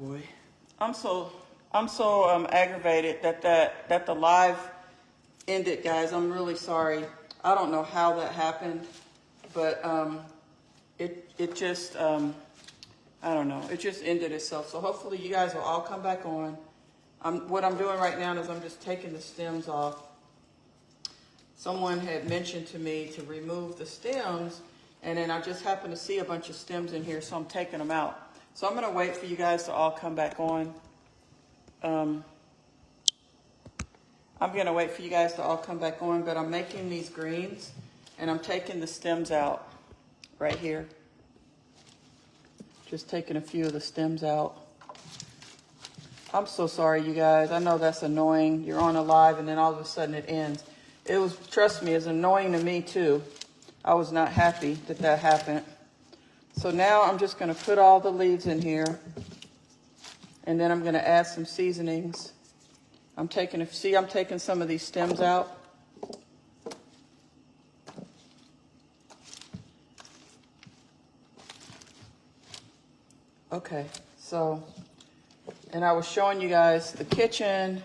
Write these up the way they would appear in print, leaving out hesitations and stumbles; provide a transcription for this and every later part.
Boy, I'm so aggravated that the live ended, guys. I'm really sorry. I don't know how that happened, but it just I don't know. It just ended itself. So hopefully you guys will all come back on. What I'm doing right now is I'm just taking the stems off. Someone had mentioned to me to remove the stems, and then I just happened to see a bunch of stems in here, so I'm taking them out. So I'm going to wait for you guys to all come back on. I'm going to wait for you guys to all come back on, but I'm making these greens, and I'm taking the stems out right here. Just taking a few of the stems out. I'm so sorry, you guys. I know that's annoying. You're on a live, and then all of a sudden it ends. It was, trust me, it's annoying to me too. I was not happy that that happened. So now I'm just going to put all the leaves in here, and then I'm going to add some seasonings. I'm taking some of these stems out. Okay, so, and I was showing you guys the kitchen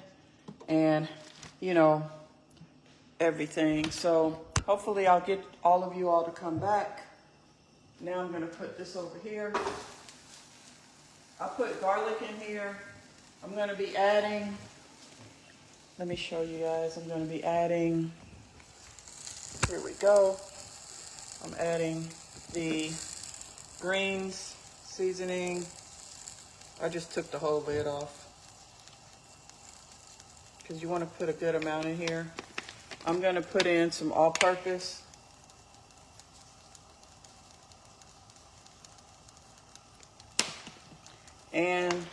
and, you know, everything. So hopefully I'll get all of you all to come back. Now I'm going to put this over here. I put garlic in here. I'm going to be adding, let me show you guys. I'm going to be adding, here we go. I'm adding the greens seasoning. I just took the whole lid off because you want to put a good amount in here. I'm going to put in some all-purpose. And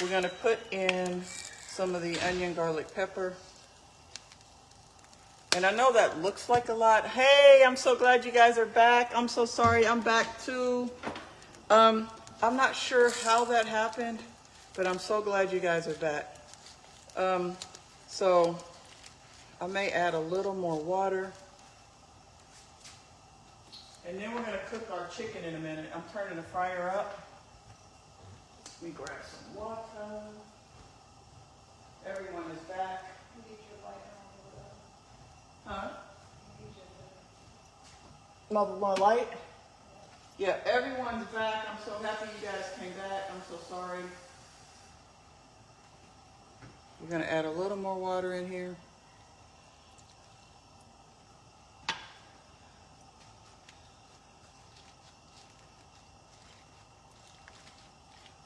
we're going to put in some of the onion, garlic, pepper. And I know that looks like a lot. Hey, I'm so glad you guys are back. I'm so sorry I'm back too. I'm not sure how that happened, but I'm so glad you guys are back. So I may add a little more water. And then we're going to cook our chicken in a minute. I'm turning the fryer up. Let me grab some water. Everyone is back. Huh? More light? Yeah, everyone's back. I'm so happy you guys came back. I'm so sorry. We're going to add a little more water in here.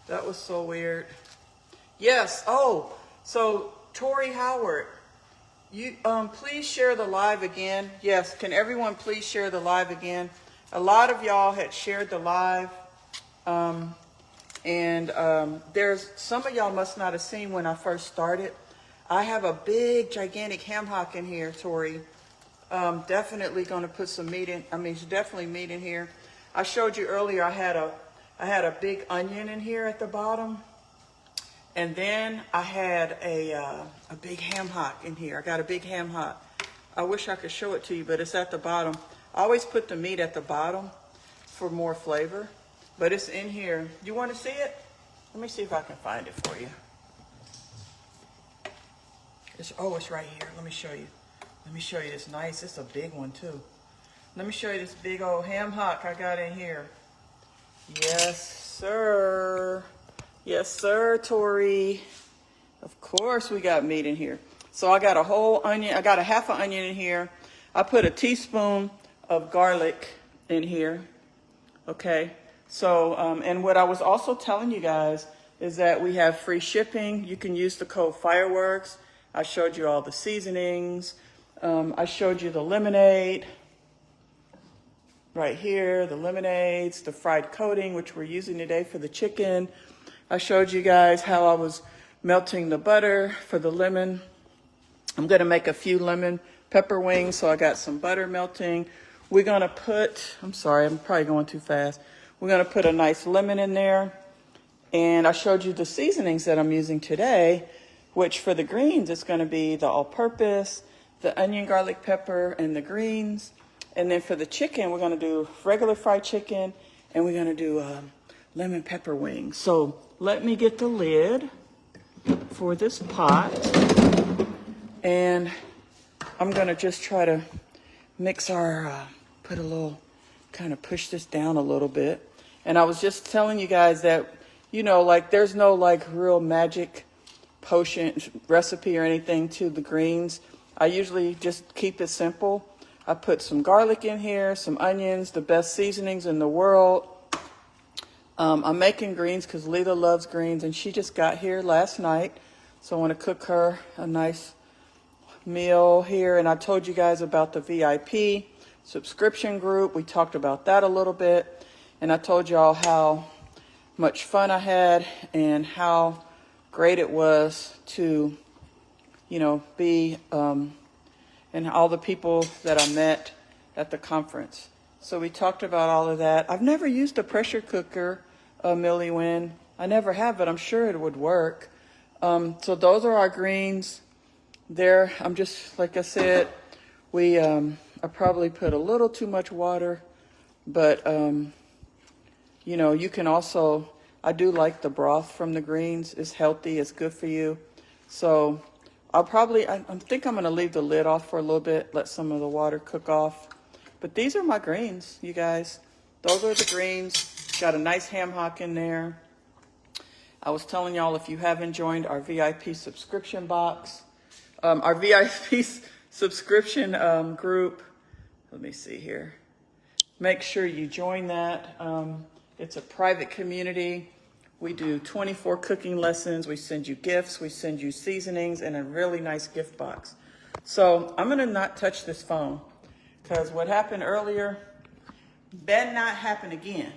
That was so weird. Yes. Oh, so Tori Howard, you please share the live again. Yes. Can everyone please share the live again? A lot of y'all had shared the live, there's some of y'all must not have seen when I first started. I have a big, gigantic ham hock in here, Tori. Definitely going to put some meat in. I mean, it's definitely meat in here. I showed you earlier. I had a big onion in here at the bottom, and then I had a big ham hock in here. I got a big ham hock. I wish I could show it to you, but it's at the bottom. I always put the meat at the bottom for more flavor, but it's in here. You want to see it? Let me see if I can find it for you. It's right here. Let me show you. Let me show you this nice. It's a big one too. Let me show you this big old ham hock I got in here. Yes, sir. Yes, sir, Tori. Of course we got meat in here. So I got a whole onion. I got a half an onion in here. I put a teaspoon of garlic in here. Okay. So, and what I was also telling you guys is that we have free shipping. You can use the code Fireworks. I showed you all the seasonings. I showed you the lemonade. Right here, the lemonades, the fried coating, which we're using today for the chicken. I showed you guys how I was melting the butter for the lemon. I'm going to make a few lemon pepper wings, so I got some butter melting. We're going to put, I'm sorry, I'm probably going too fast. We're going to put a nice lemon in there. And I showed you the seasonings that I'm using today, which for the greens, it's going to be the all-purpose, the onion, garlic, pepper, and the greens. And then for the chicken, we're going to do regular fried chicken, and we're going to do lemon pepper wings. So let me get the lid for this pot. And I'm gonna just try to mix our, put a little, kind of push this down a little bit. And I was just telling you guys that, you know, like there's no like real magic potion recipe or anything to the greens. I usually just keep it simple. I put some garlic in here, some onions, the best seasonings in the world. I'm making greens because Lita loves greens, and she just got here last night. So I want to cook her a nice meal here. And I told you guys about the VIP subscription group. We talked about that a little bit. And I told y'all how much fun I had and how great it was to, you know, be, and all the people that I met at the conference. So we talked about all of that. I've never used a pressure cooker, Millie Wynn. I never have, but I'm sure it would work. So those are our greens. There, I'm just, like I said, I probably put a little too much water, but, you know, you can also, I do like the broth from the greens. It's healthy, it's good for you. So I think I'm going to leave the lid off for a little bit, let some of the water cook off. But these are my greens, you guys. Those are the greens. Got a nice ham hock in there. I was telling y'all, if you haven't joined our VIP subscription box, our VIP subscription group, let me see here. Make sure you join that. It's a private community. We do 24 cooking lessons. We send you gifts. We send you seasonings and a really nice gift box. So I'm going to not touch this phone because what happened earlier better not happen again.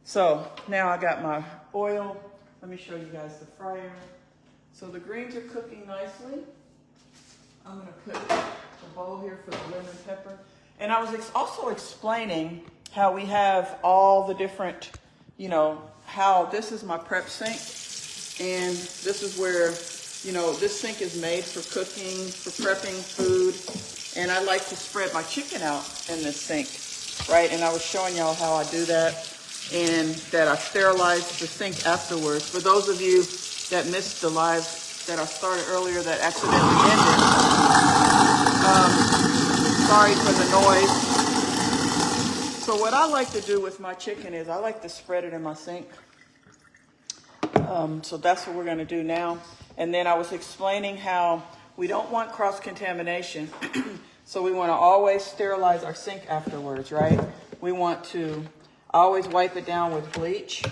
So now I got my oil. Let me show you guys the fryer. So the greens are cooking nicely. I'm going to put the bowl here for the lemon pepper. And I was also explaining how we have all the different, you know, how this is my prep sink. And this is where, you know, this sink is made for cooking, for prepping food. And I like to spread my chicken out in this sink, right? And I was showing y'all how I do that, and that I sterilize the sink afterwards. For those of you that missed the live that I started earlier that accidentally ended, sorry for the noise. So what I like to do with my chicken is I like to spread it in my sink. So that's what we're going to do now. And then I was explaining how we don't want cross-contamination. So we want to always sterilize our sink afterwards, right? We want to always wipe it down with bleach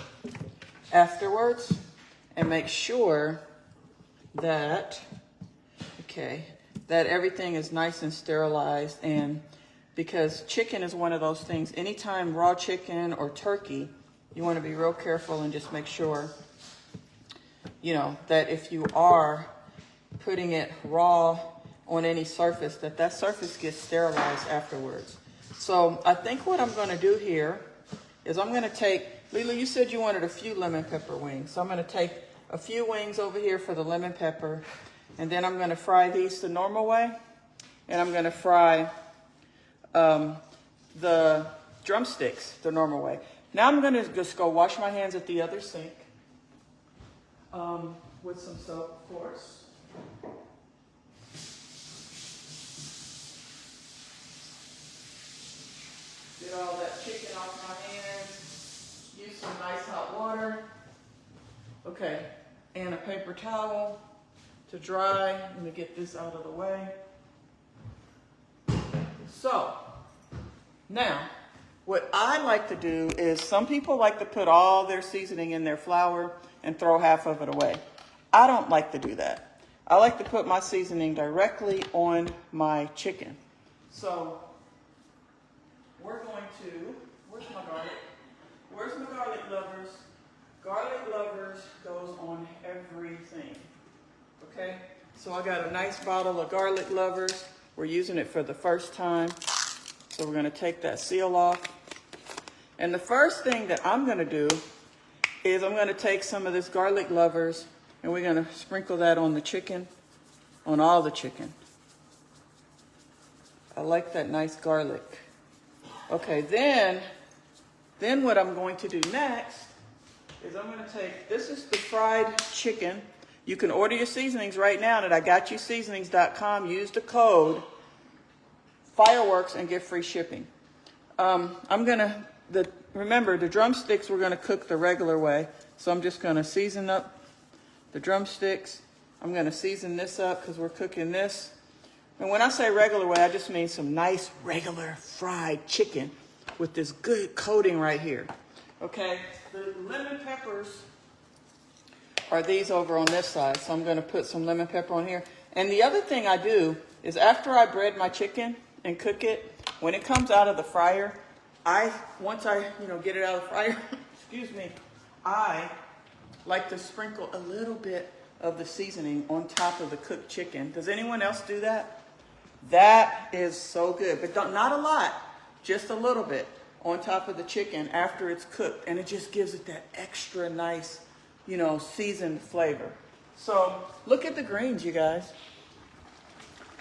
afterwards and make sure that, that everything is nice and sterilized. And because chicken is one of those things, anytime raw chicken or turkey, you want to be real careful and just make sure, you know, that if you are putting it raw on any surface, that surface gets sterilized afterwards. So I think what I'm going to do here is I'm going to take, Lila, you said you wanted a few lemon pepper wings. So I'm going to take a few wings over here for the lemon pepper, and then I'm going to fry these the normal way, and I'm going to fry the drumsticks the normal way. Now I'm going to just go wash my hands at the other sink with some soap, of course. Get all that chicken off my hands. Use some nice hot water. Okay, and a paper towel to dry. Let me get this out of the way. So, now, what I like to do is, some people like to put all their seasoning in their flour and throw half of it away. I don't like to do that. I like to put my seasoning directly on my chicken. So, we're going to, where's my garlic? Where's my garlic lovers? Garlic lovers goes on everything, okay? So I got a nice bottle of garlic lovers. We're using it for the first time. So we're gonna take that seal off. And the first thing that I'm gonna do is I'm gonna take some of this garlic lovers and we're gonna sprinkle that on the chicken, on all the chicken. I like that nice garlic. Okay, then what I'm going to do next is I'm gonna take, this is the fried chicken. You can order your seasonings right now at IGotYouSeasonings.com. Use the code Fireworks and get free shipping. Remember, the drumsticks we're gonna cook the regular way. So I'm just gonna season up the drumsticks. I'm gonna season this up because we're cooking this. And when I say regular way, I just mean some nice regular fried chicken with this good coating right here. Okay, the lemon peppers are these over on this side. So I'm gonna put some lemon pepper on here. And the other thing I do is after I bread my chicken and cook it, when it comes out of the fryer, once I get it out of the fryer, excuse me, I like to sprinkle a little bit of the seasoning on top of the cooked chicken. Does anyone else do that? That is so good, but not a lot, just a little bit on top of the chicken after it's cooked, and it just gives it that extra nice, seasoned flavor. So look at the greens, you guys.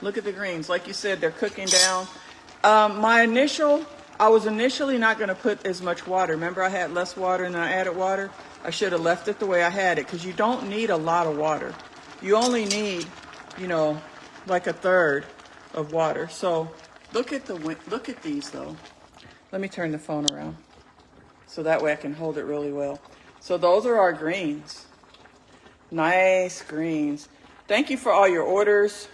Look at the greens. Like you said, they're cooking down. I was initially not going to put as much water. Remember, I had less water and I added water. I should have left it the way I had it because you don't need a lot of water. You only need, like a third of water. So look at these though. Let me turn the phone around so that way I can hold it really well. So those are our greens. Nice greens. Thank you for all your orders.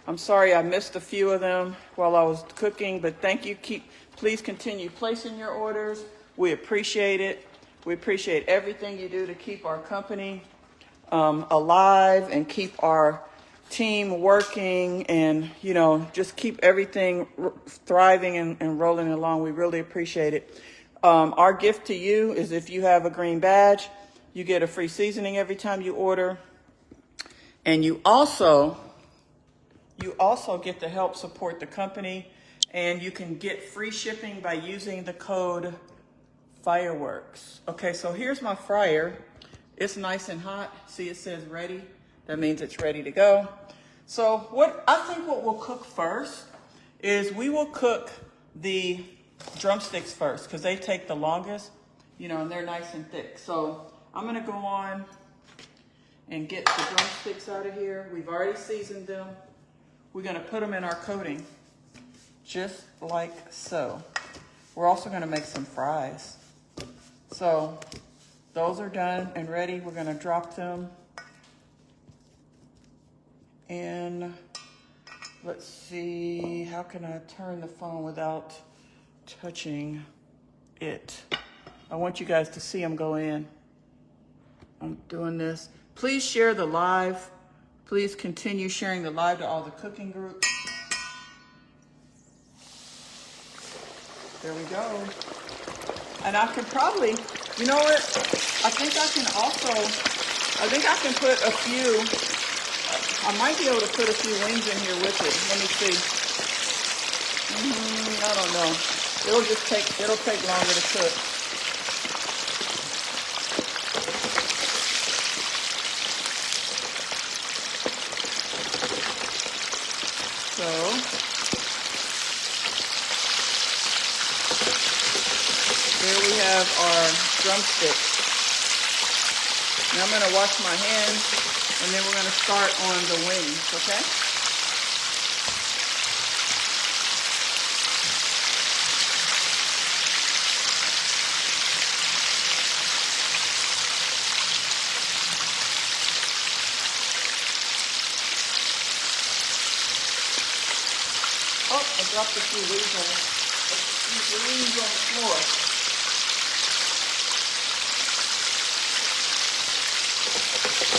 I'm sorry I missed a few of them while I was cooking, but thank you. Please continue placing your orders. We appreciate it. We appreciate everything you do to keep our company alive and keep our team working and, just keep everything thriving and rolling along. We really appreciate it. Our gift to you is if you have a green badge, you get a free seasoning every time you order. And you also get to help support the company, and you can get free shipping by using the code Fireworks. Okay, so here's my fryer. It's nice and hot. See, it says ready. That means it's ready to go. So what we'll cook first is we will cook the drumsticks first because they take the longest, and they're nice and thick. So I'm gonna go on and get the drumsticks out of here. We've already seasoned them. We're gonna put them in our coating, just like so. We're also gonna make some fries. So those are done and ready. We're gonna drop them. And let's see, how can I turn the phone without touching it? I want you guys to see them go in. I'm doing this. Please share the live. Please continue sharing the live to all the cooking groups. There we go. And I could probably, you know what? I think I can put a few, I might be able to put a few wings in here with it. Let me see. I don't know. It'll take longer to cook. So, there we have our drumsticks. Now I'm going to wash my hands, and then we're going to start on the wings, okay? Oh, I dropped a few leaves on the floor.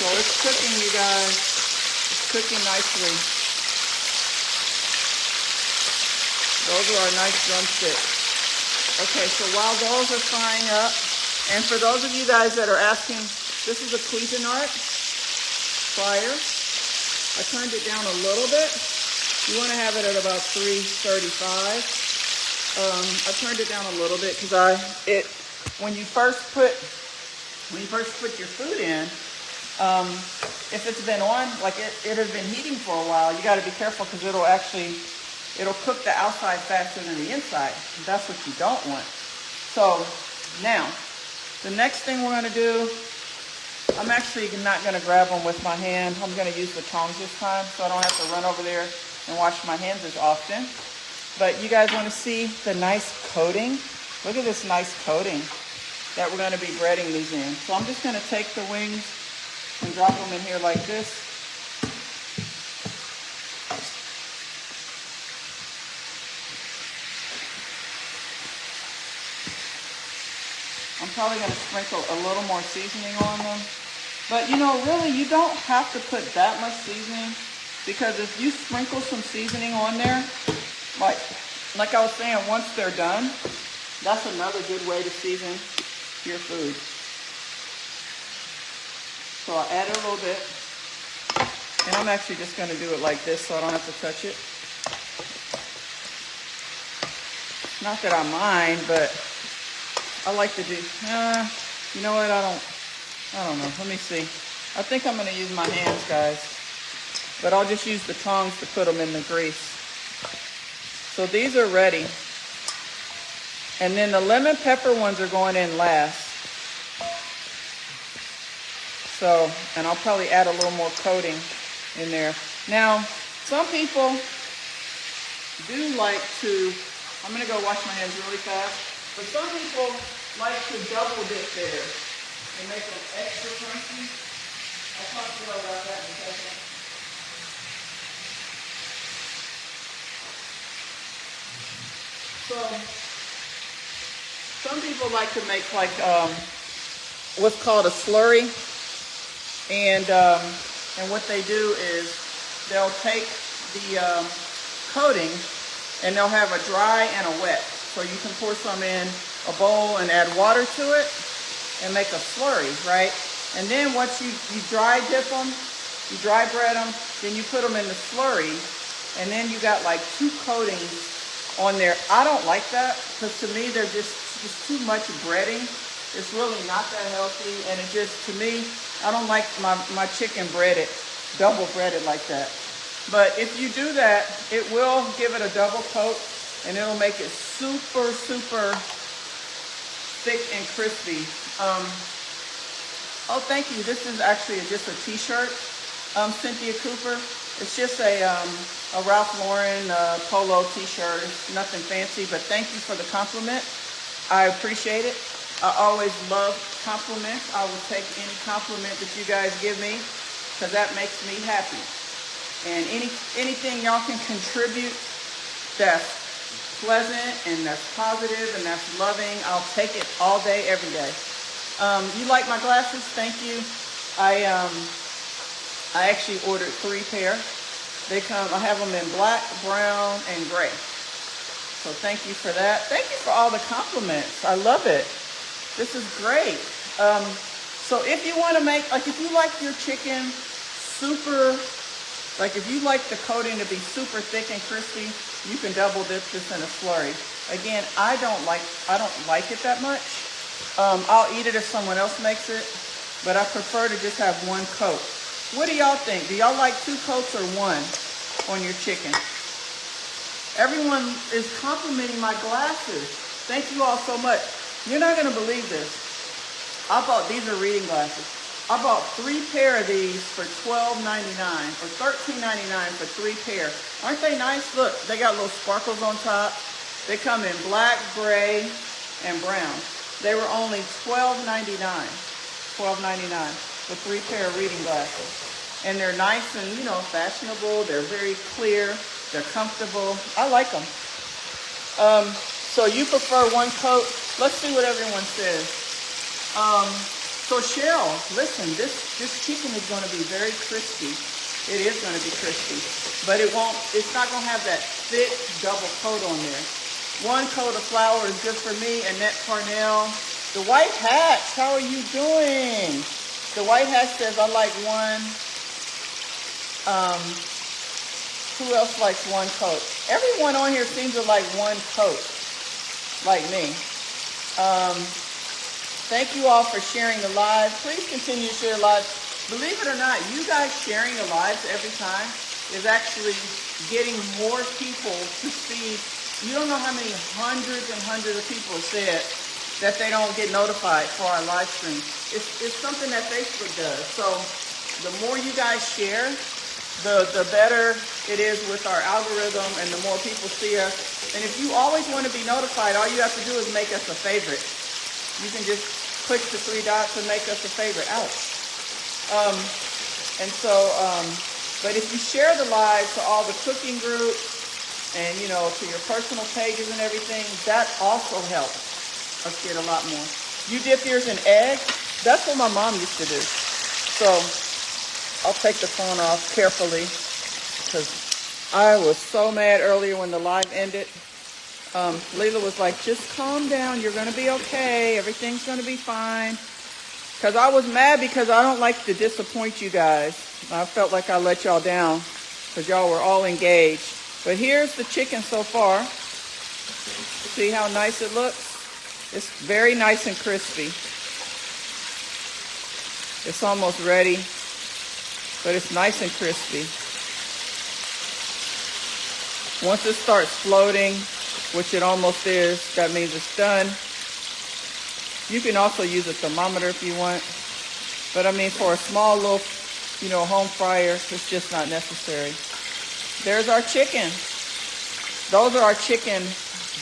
So it's cooking, you guys. It's cooking nicely. Those are our nice drumsticks. Okay, so while those are frying up, and for those of you guys that are asking, this is a Cuisinart fryer. I turned it down a little bit. You want to have it at about 335. I turned it down a little bit because when you first put your food in, if it's been on, like it has been heating for a while, you got to be careful because it'll cook the outside faster than the inside. That's what you don't want. So now The next thing we're gonna do, I'm actually not gonna grab them with my hand. I'm gonna use the tongs this time so I don't have to run over there and wash my hands as often. But you guys wanna see the nice coating? Look at this nice coating that we're gonna be breading these in. So I'm just gonna take the wings and drop them in here like this. I'm probably going to sprinkle a little more seasoning on them. But you know, really, you don't have to put that much seasoning, because if you sprinkle some seasoning on there, like I was saying, once they're done, that's another good way to season your food. So I'll add it a little bit. And I'm actually just going to do it like this so I don't have to touch it. Not that I mind, but I like to do, you know what, I don't know, let me see. I think I'm gonna use my hands, guys, but I'll just use the tongs to put them in the grease. So these are ready. And then the lemon pepper ones are going in last. So, and I'll probably add a little more coating in there. Now, some people do like to, I'm gonna go wash my hands really fast. But some people like to double dip theirs and make them extra crunchy. I'll talk to you about that in a second. So, some people like to make like what's called a slurry. And what they do is they'll take the coating and they'll have a dry and a wet. So you can pour some in a bowl and add water to it and make a slurry, right? And then once you dry dip them, you dry bread them, then you put them in the slurry, and then you got like 2 coatings on there. I don't like that, because to me they're just too much breading. It's really not that healthy, and it just, to me, I don't like my chicken breaded, double breaded like that. But if you do that, it will give it a double coat, and it'll make it super, super thick and crispy. Oh, thank you. This is actually just a t-shirt, Cynthia Cooper. It's just a Ralph Lauren polo t-shirt. It's nothing fancy, but thank you for the compliment. I appreciate it. I always love compliments. I will take any compliment that you guys give me, because that makes me happy. And anything y'all can contribute that's pleasant and that's positive and that's loving, I'll take it all day, every day. You like my glasses? Thank you. I actually ordered 3 pair. They come, I have them in black, brown, and gray. So thank you for that. Thank you for all the compliments. I love it. This is great. So if you want to make, like if you like your chicken super, like if you like the coating to be super thick and crispy, you can double dip this in a slurry. Again, I don't like it that much. I'll eat it if someone else makes it, but I prefer to just have 1 coat. What do y'all think? Do y'all like 2 coats or 1 on your chicken? Everyone is complimenting my glasses. Thank you all so much. You're not gonna believe this. These are reading glasses. I bought 3 pair of these for $12.99 or $13.99 for 3 pair. Aren't they nice? Look, they got little sparkles on top. They come in black, gray, and brown. They were only $12.99. $12.99 for 3 pair of reading glasses. And they're nice and, you know, fashionable. They're very clear. They're comfortable. I like them. So you prefer 1 coat? Let's see what everyone says. So Cheryl, listen, this chicken is going to be very crispy. It is going to be crispy, but it's not going to have that thick double coat on there. 1 coat of flour is good for me. Annette Parnell. The White Hats, how are you doing? The White Hat says, I like 1. Who else likes 1 coat? Everyone on here seems to like 1 coat, like me. Thank you all for sharing the live. Please continue to share lives. Believe it or not, you guys sharing the lives every time is actually getting more people to see. You don't know how many hundreds and hundreds of people said, that they don't get notified for our live stream. It's something that Facebook does. So the more you guys share, the better it is with our algorithm and the more people see us. And if you always want to be notified, all you have to do is make us a favorite. You can just click the 3 dots and make us a favorite. Ouch. But if you share the live to all the cooking groups and, you know, to your personal pages and everything, that also helps us get a lot more. You dip yours in egg? That's what my mom used to do. So I'll take the phone off carefully because I was so mad earlier when the live ended. Leila was like, just calm down. You're going to be okay. Everything's going to be fine. Because I was mad because I don't like to disappoint you guys. I felt like I let y'all down because y'all were all engaged. But here's the chicken so far. See how nice it looks? It's very nice and crispy. It's almost ready, but it's nice and crispy. Once it starts floating, which it almost is, that means it's done. You can also use a thermometer if you want. But I mean, for a small little, you know, home fryer, it's just not necessary. There's our chicken. Those are our chicken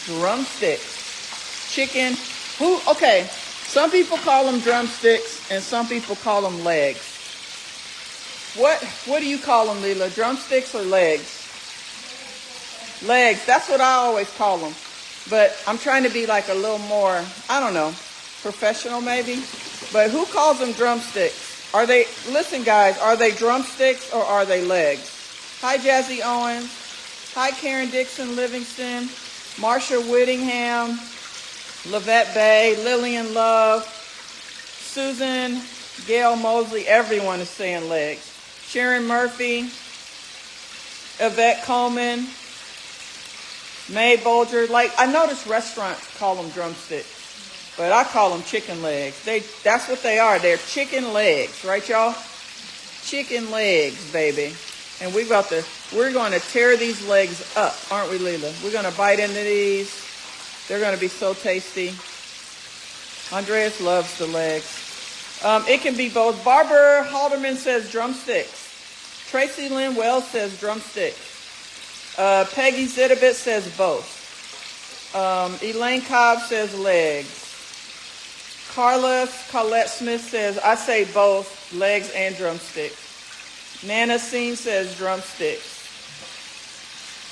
drumsticks. Chicken, okay, some people call them drumsticks and some people call them legs. What do you call them, Leila? Drumsticks or legs? Legs, that's what I always call them. But I'm trying to be like a little more, I don't know, professional maybe. But who calls them drumsticks? Are they, listen guys, are they drumsticks or are they legs? Hi Jazzy Owens. Hi Karen Dixon Livingston. Marsha Whittingham. Lavette Bay. Lillian Love. Susan. Gail Mosley. Everyone is saying legs. Sharon Murphy. Yvette Coleman. May Bolger. Like, I notice restaurants call them drumsticks. But I call them chicken legs. That's what they are. They're chicken legs. Right, y'all? Chicken legs, baby. And we're going to tear these legs up, aren't we, Leila? We're going to bite into these. They're going to be so tasty. Andreas loves the legs. It can be both. Barbara Halderman says drumsticks. Tracy Lynn Wells says drumsticks. Peggy Zidabit says both. Elaine Cobb says legs. Carla Colette Smith says, I say both, legs and drumsticks. Nana Scene says drumsticks.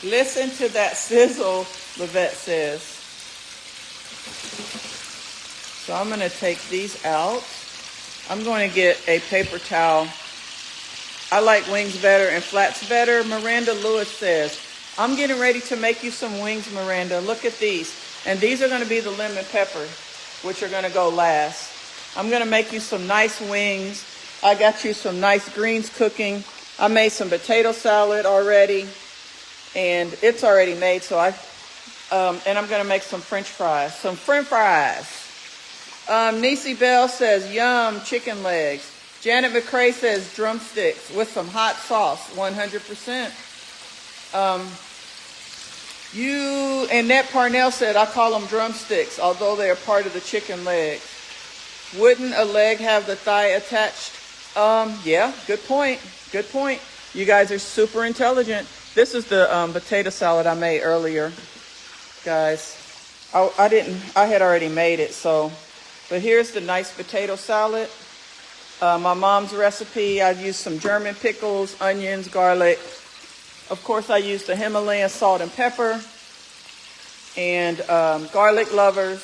Listen to that sizzle, Lavette says. So I'm going to take these out. I'm going to get a paper towel. I like wings better and flats better. Miranda Lewis says, I'm getting ready to make you some wings, Miranda. Look at these. And these are going to be the lemon pepper, which are going to go last. I'm going to make you some nice wings. I got you some nice greens cooking. I made some potato salad already, and it's already made. So and I'm going to make some French fries. Some French fries. Niecy Bell says yum chicken legs. Janet McCrae says drumsticks with some hot sauce, 100%. Annette Parnell said I call them drumsticks, although they are part of the chicken legs. Wouldn't a leg have the thigh attached? Yeah, good point. Good point. You guys are super intelligent. This is the potato salad I made earlier, guys. I had already made it, but here's the nice potato salad. My mom's recipe. I used some German pickles, onions, garlic. Of course, I used the Himalayan salt and pepper and garlic lovers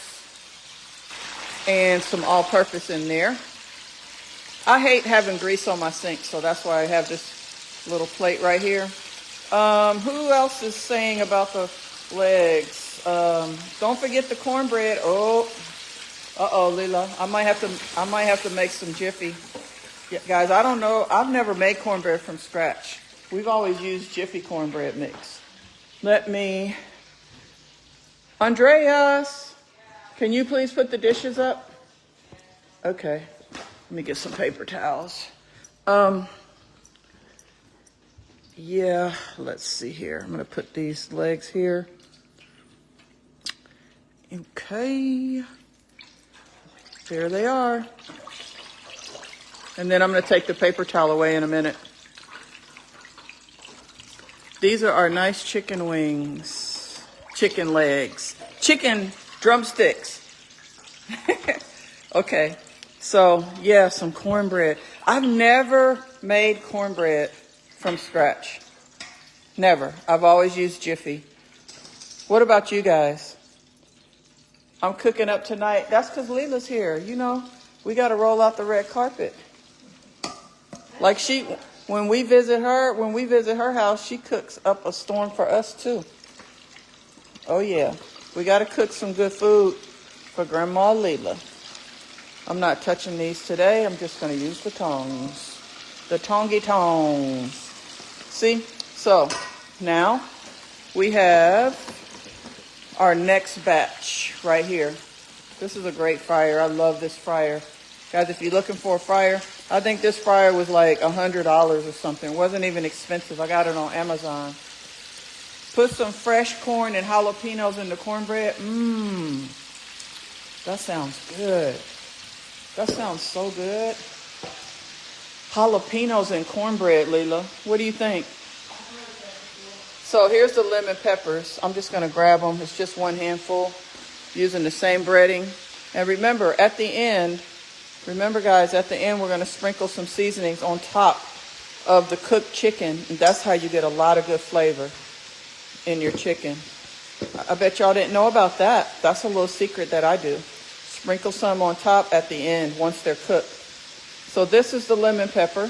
and some all-purpose in there. I hate having grease on my sink, so that's why I have this little plate right here. Who else is saying about the legs? Don't forget the cornbread. Oh, Lila, I might have to make some Jiffy. Yeah, guys, I don't know. I've never made cornbread from scratch. We've always used Jiffy cornbread mix. Andreas, can you please put the dishes up? Okay. Let me get some paper towels. Yeah, let's see here. I'm going to put these legs here. Okay. Here they are. And then I'm going to take the paper towel away in a minute. These are our nice chicken wings, chicken legs, chicken drumsticks. Okay, so yeah, some cornbread. I've never made cornbread from scratch. Never. I've always used Jiffy. What about you guys? I'm cooking up tonight. That's because Leila's here. You know, we got to roll out the red carpet. Like when we visit her house, she cooks up a storm for us too. Oh yeah, we got to cook some good food for Grandma Leila. I'm not touching these today. I'm just going to use the tongs. The tongy tongs. See? So, now we have our next batch right here. This is a great fryer. I love this fryer. Guys, if you're looking for a fryer, I think this fryer was like $100 or something. It wasn't even expensive. I got it on Amazon. Put some fresh corn and jalapenos in the cornbread. That sounds good. That sounds so good. Jalapenos and cornbread, Leila. What do you think? So here's the lemon peppers. I'm just going to grab them. It's just one handful using the same breading. And remember, at the end, guys, at the end, we're going to sprinkle some seasonings on top of the cooked chicken. And that's how you get a lot of good flavor in your chicken. I bet y'all didn't know about that. That's a little secret that I do. Sprinkle some on top at the end once they're cooked. So this is the lemon pepper.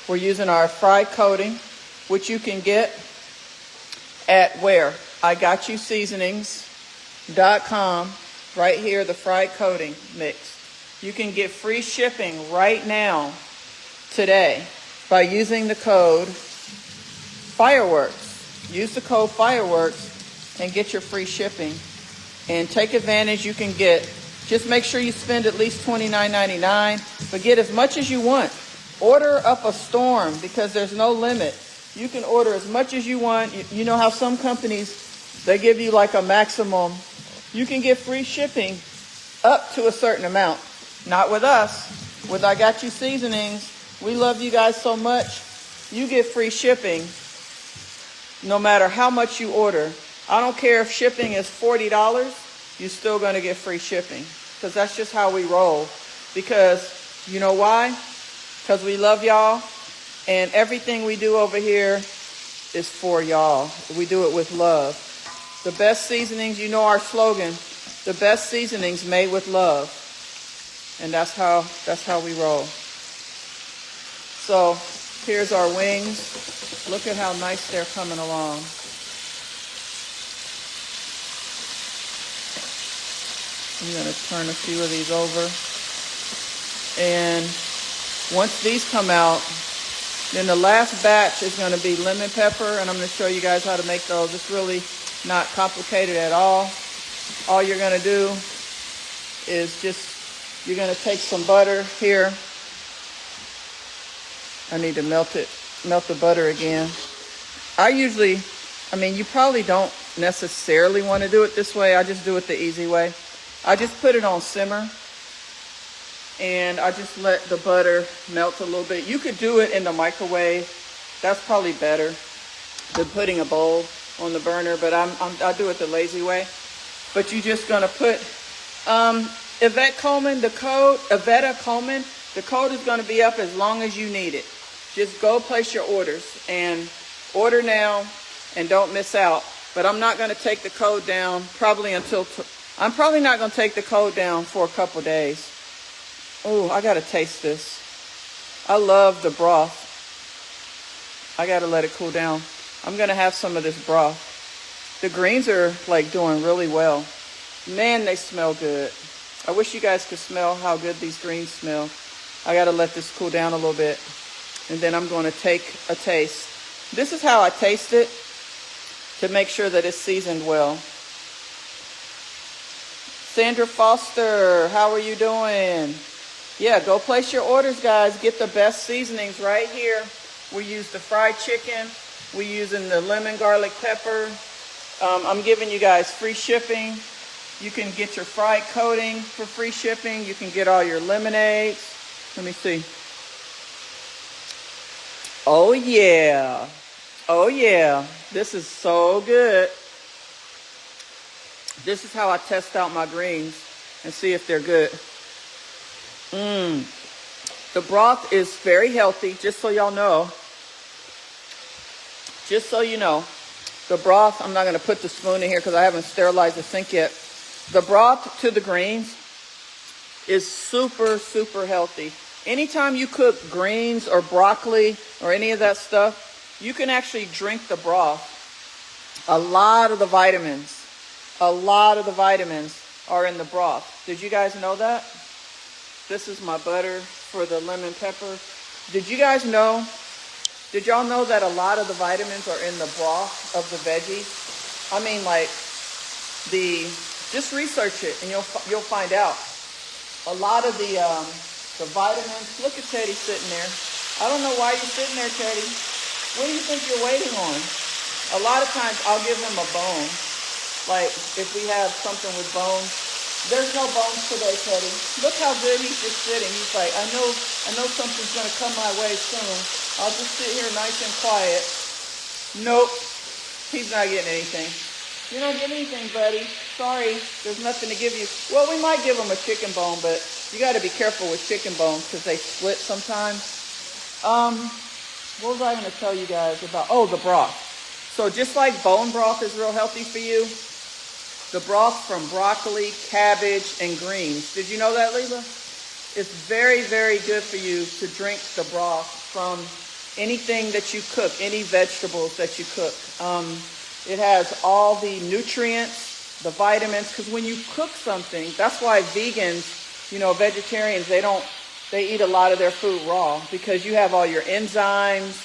We're using our fried coating, which you can get at where? IGotYouSeasonings.com. Right here, the fried coating mix. You can get free shipping right now, today, by using the code FIREWORKS. Use the code FIREWORKS and get your free shipping. And take advantage. You can get, just make sure you spend at least $29.99, but get as much as you want. Order up a storm because there's no limit. You can order as much as you want. You know how some companies, they give you like a maximum. You can get free shipping up to a certain amount. Not with us. With I Got You Seasonings, we love you guys so much. You get free shipping no matter how much you order. I don't care if shipping is $40, you're still going to get free shipping. Because that's just how we roll. Because, you know why? Because we love y'all. And everything we do over here is for y'all. We do it with love. The best seasonings, you know our slogan, the best seasonings made with love. And that's how we roll. So here's our wings. Look at how nice they're coming along. I'm going to turn a few of these over. And once these come out, then the last batch is going to be lemon pepper, and I'm going to show you guys how to make those. It's really not complicated at all. All you're going to do is you're going to take some butter here. I need to melt the butter again. You probably don't necessarily want to do it this way. I just do it the easy way. I just put it on simmer. And I just let the butter melt a little bit. You could do it in the microwave. That's probably better than putting a bowl on the burner. But I do it the lazy way. But you're just gonna put Yvette Coleman, the code is gonna be up as long as you need it. Just go place your orders and order now and don't miss out. But I'm not gonna take the code down I'm probably not gonna take the code down for a couple days. Oh, I gotta taste this. I love the broth. I gotta let it cool down. I'm gonna have some of this broth. The greens are like doing really well. Man, they smell good. I wish you guys could smell how good these greens smell. I gotta let this cool down a little bit. And then I'm gonna take a taste. This is how I taste it to make sure that it's seasoned well. Sandra Foster, how are you doing? Yeah, go place your orders, guys. Get the best seasonings right here. We use the fried chicken. We're using the lemon garlic pepper. I'm giving you guys free shipping. You can get your fried coating for free shipping. You can get all your lemonades. Let me see. Oh yeah. Oh yeah. This is so good. This is how I test out my greens and see if they're good. The broth is very healthy, just so y'all know. Just so you know. The broth, I'm not going to put the spoon in here because I haven't sterilized the sink yet. The broth to the greens is super, super healthy. Anytime you cook greens or broccoli or any of that stuff, you can actually drink the broth. A lot of the vitamins are in the broth. Did you guys know that? This is my butter for the lemon pepper. Did you guys know? Did y'all know that a lot of the vitamins are in the broth of the veggies? I mean, like, just research it and you'll find out. A lot of the vitamins. Look at Teddy sitting there. I don't know why you're sitting there, Teddy. What do you think you're waiting on? A lot of times I'll give him a bone. Like, if we have something with bones. There's no bones today, Teddy. Look how good he's just sitting. He's like, I know something's going to come my way soon. I'll just sit here nice and quiet. Nope. He's not getting anything. You don't get anything, buddy. Sorry. There's nothing to give you. Well, we might give him a chicken bone, but you got to be careful with chicken bones because they split sometimes. What was I going to tell you guys about? Oh, the broth. So just like bone broth is real healthy for you, the broth from broccoli, cabbage, and greens. Did you know that, Lila? It's very, very good for you to drink the broth from anything that you cook, any vegetables that you cook. It has all the nutrients, the vitamins, because when you cook something, that's why vegans, vegetarians, they eat a lot of their food raw because you have all your enzymes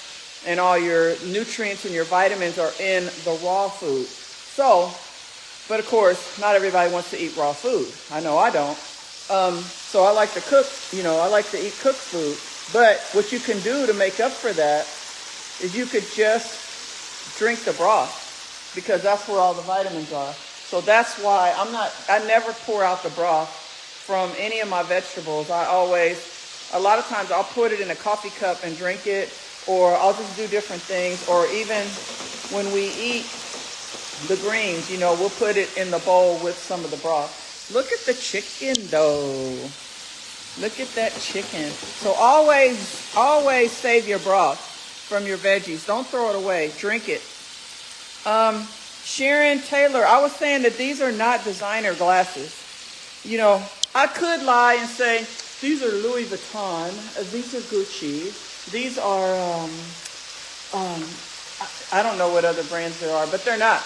and all your nutrients and your vitamins are in the raw food. So, but of course, not everybody wants to eat raw food. I know I don't. So I like to cook, I like to eat cooked food. But what you can do to make up for that is you could just drink the broth because that's where all the vitamins are. So that's why I never pour out the broth from any of my vegetables. A lot of times I'll put it in a coffee cup and drink it, or I'll just do different things. Or even when we eat the greens, we'll put it in the bowl with some of the broth. Look at the chicken though. Look at that chicken. So always save your broth from your veggies. Don't throw it away. Drink it. Sharon Taylor, I was saying that these are not designer glasses. I could lie and say, these are Louis Vuitton. These are Gucci. These are, I don't know what other brands there are, but they're not.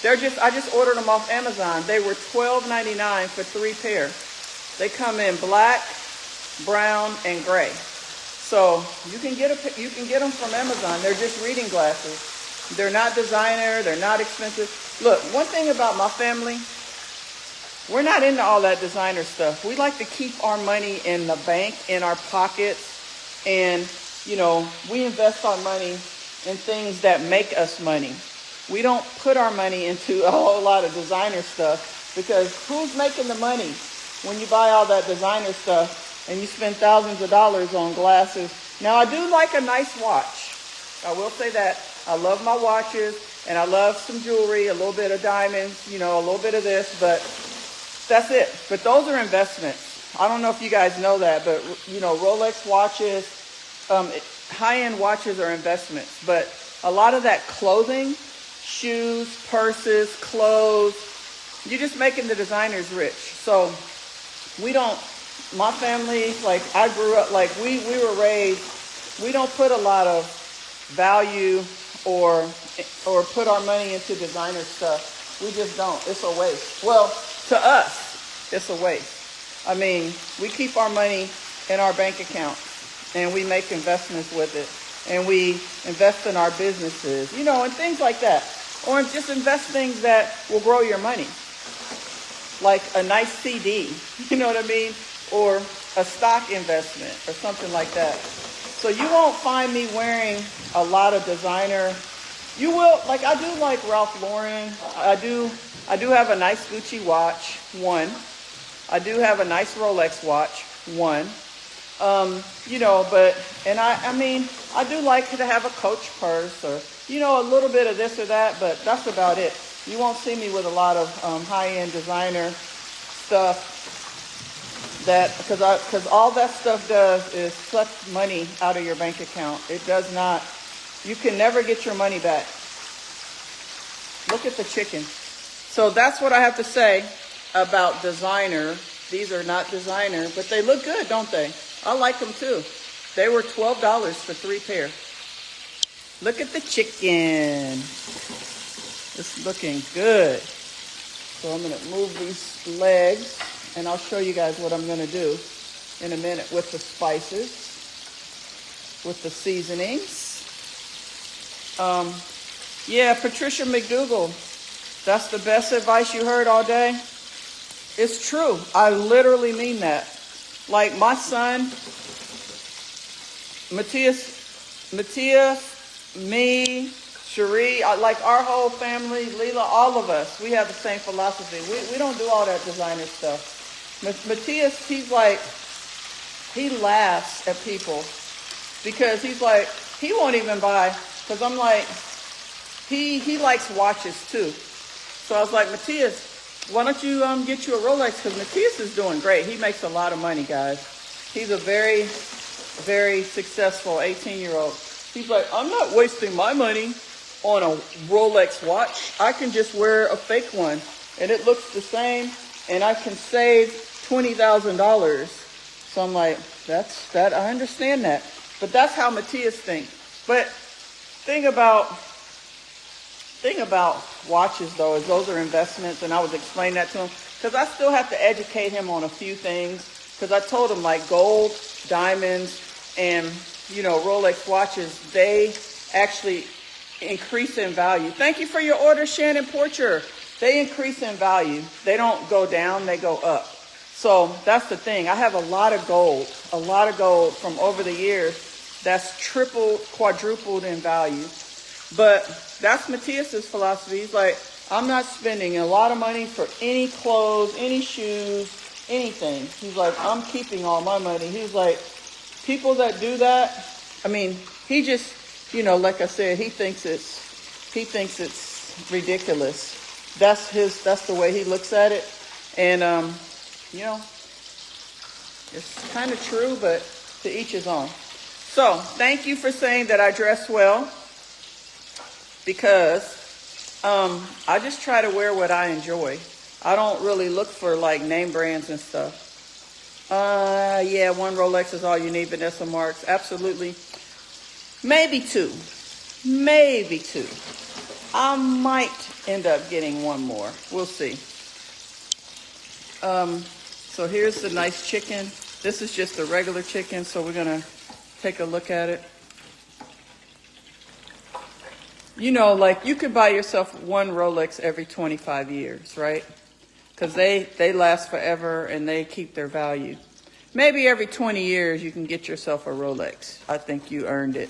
I just ordered them off Amazon. They were $12.99 for 3 pair. They come in black, brown, and gray. So you can get them from Amazon. They're just reading glasses. They're not designer. They're not expensive. Look, one thing about my family, we're not into all that designer stuff. We like to keep our money in the bank, in our pockets, and we invest our money in things that make us money. We don't put our money into a whole lot of designer stuff because who's making the money when you buy all that designer stuff and you spend thousands of dollars on glasses? Now, I do like a nice watch. I will say that. I love my watches and I love some jewelry, a little bit of diamonds, a little bit of this, but that's it. But those are investments. I don't know if you guys know that, but, Rolex watches, high-end watches are investments. But a lot of that clothing, shoes, purses, clothes, you're just making the designers rich. So my family, like I grew up, like we were raised, we don't put a lot of value or put our money into designer stuff. We just don't. It's a waste. Well, to us, it's a waste. I mean, we keep our money in our bank account and we make investments with it. And we invest in our businesses, and things like that. Or just invest things that will grow your money. Like a nice CD, you know what I mean? Or a stock investment or something like that. So you won't find me wearing a lot of designer. You will, like I do like Ralph Lauren. I do I do have a nice Gucci watch, one. I do have a nice Rolex watch, one. You know, but, and I mean, I do like to have a Coach purse or, you know, a little bit of this or that, but that's about it. You won't see me with a lot of high-end designer stuff because all that stuff does is suck money out of your bank account. It does not, you can never get your money back. Look at the chicken. So that's what I have to say about designer. These are not designer, but they look good, don't they? I like them too. They were $12 for 3 pair. Look at the chicken. It's looking good. So I'm gonna move these legs and I'll show you guys what I'm gonna do in a minute with the spices, with the seasonings. Yeah, Patricia McDougal, that's the best advice you heard all day. It's true. I literally mean that. Like my son, Matthias, me, Cherie, like our whole family, Leela, all of us, we have the same philosophy. We don't do all that designer stuff. Matthias, he's like, he laughs at people because he's like, he won't even buy, because I'm like, he likes watches too. So I was like, Matthias, why don't you get you a Rolex? Because Matthias is doing great. He makes a lot of money, guys. He's a very, very successful 18-year-old. He's like, I'm not wasting my money on a Rolex watch. I can just wear a fake one, and it looks the same, and I can save $20,000. So I'm like, I understand that. But that's how Matthias thinks. But thing about watches, though, is those are investments, and I was explaining that to him because I still have to educate him on a few things because I told him like gold, diamonds, and, you know, Rolex watches, they actually increase in value. Thank you for your order, Shannon Porcher. They increase in value. They don't go down, they go up. So that's the thing. I have a lot of gold from over the years that's tripled, quadrupled in value. But that's Matthias's philosophy. He's like, I'm not spending a lot of money for any clothes, any shoes, anything. He's like, I'm keeping all my money. He's like, people that do that, I mean, he just, you know, like I said, he thinks it's ridiculous. That's the way he looks at it. And, you know, it's kind of true, but to each his own. So thank you for saying that I dress well. Because I just try to wear what I enjoy. I don't really look for like name brands and stuff. Yeah, one Rolex is all you need, Vanessa Marks. Absolutely. Maybe two. I might end up getting one more. We'll see. So here's the nice chicken. This is just a regular chicken, so we're gonna take a look at it. You know, like you could buy yourself one Rolex every 25 years, right? Because they last forever and they keep their value. Maybe every 20 years you can get yourself a Rolex. I think you earned it.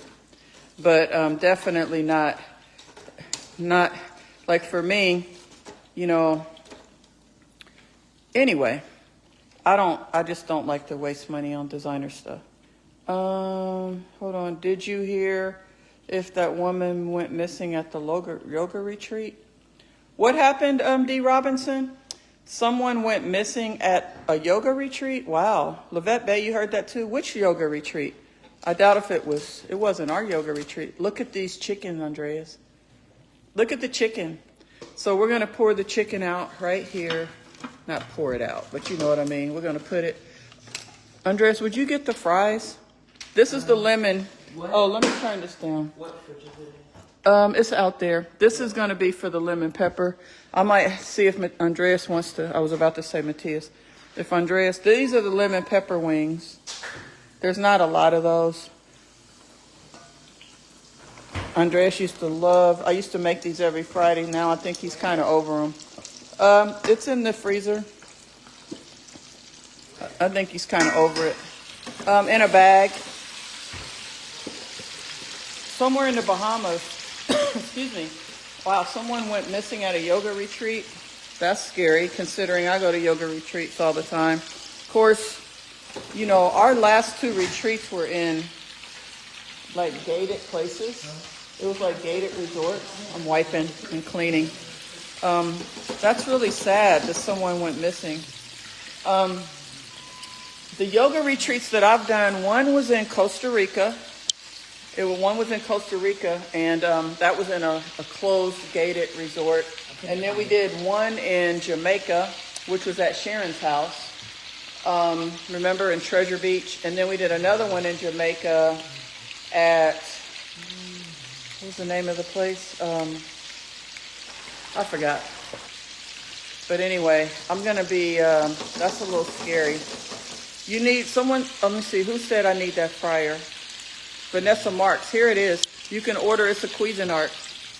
But definitely not like for me, you know. Anyway, I just don't like to waste money on designer stuff. Hold on. Did you hear if that woman went missing at the yoga retreat? What happened, D. Robinson? Someone went missing at a yoga retreat? Wow. Lavette Bay, you heard that too? Which yoga retreat? I doubt if it wasn't our yoga retreat. Look at these chickens, Andreas. Look at the chicken. So we're going to pour the chicken out right here. Not pour it out, but you know what I mean. We're going to put it. Andreas, would you get the fries? This is the lemon. What? Oh, let me turn this down. What fridge is it in? It's out there. This is going to be for the lemon pepper. I might see if Andreas wants to. I was about to say Matthias. If Andreas, these are the lemon pepper wings. There's not a lot of those. Andreas used to love. I used to make these every Friday. Now I think he's kind of over them. It's in the freezer. I think he's kind of over it. In a bag. Somewhere in the Bahamas. Excuse me. Wow, someone went missing at a yoga retreat. That's scary, considering I go to yoga retreats all the time. Of course, you know, our last 2 retreats were in like gated places. It was like gated resorts. I'm wiping and cleaning. That's really sad that someone went missing. The yoga retreats that I've done, one was in Costa Rica. One was in Costa Rica, and that was in a closed, gated resort. And then we did one in Jamaica, which was at Sharon's house. Remember, in Treasure Beach? And then we did another one in Jamaica at, what was the name of the place? I forgot. But anyway, I'm going to be, that's a little scary. You need someone, let me see, who said I need that fryer? Vanessa Marks, here it is. You can order, it's a Cuisinart.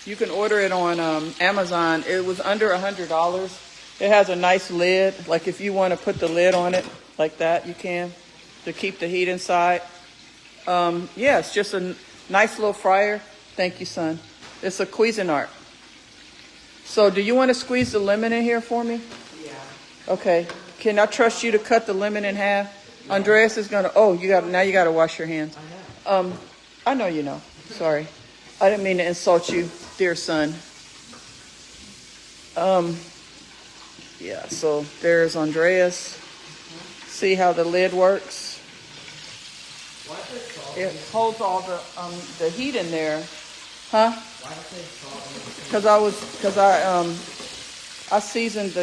You can order it on Amazon. It was under $100. It has a nice lid. Like if you want to put the lid on it like that, you can, to keep the heat inside. Yeah, it's just a nice little fryer. Thank you, son. It's a Cuisinart. So do you want to squeeze the lemon in here for me? Yeah. Okay. Can I trust you to cut the lemon in half? Yeah. Andreas is going to, oh, now you got to wash your hands. I know you know. Sorry. I didn't mean to insult you, dear son. Yeah, so there's Andreas. See how the lid works? It holds all the heat in there. Huh? Because I seasoned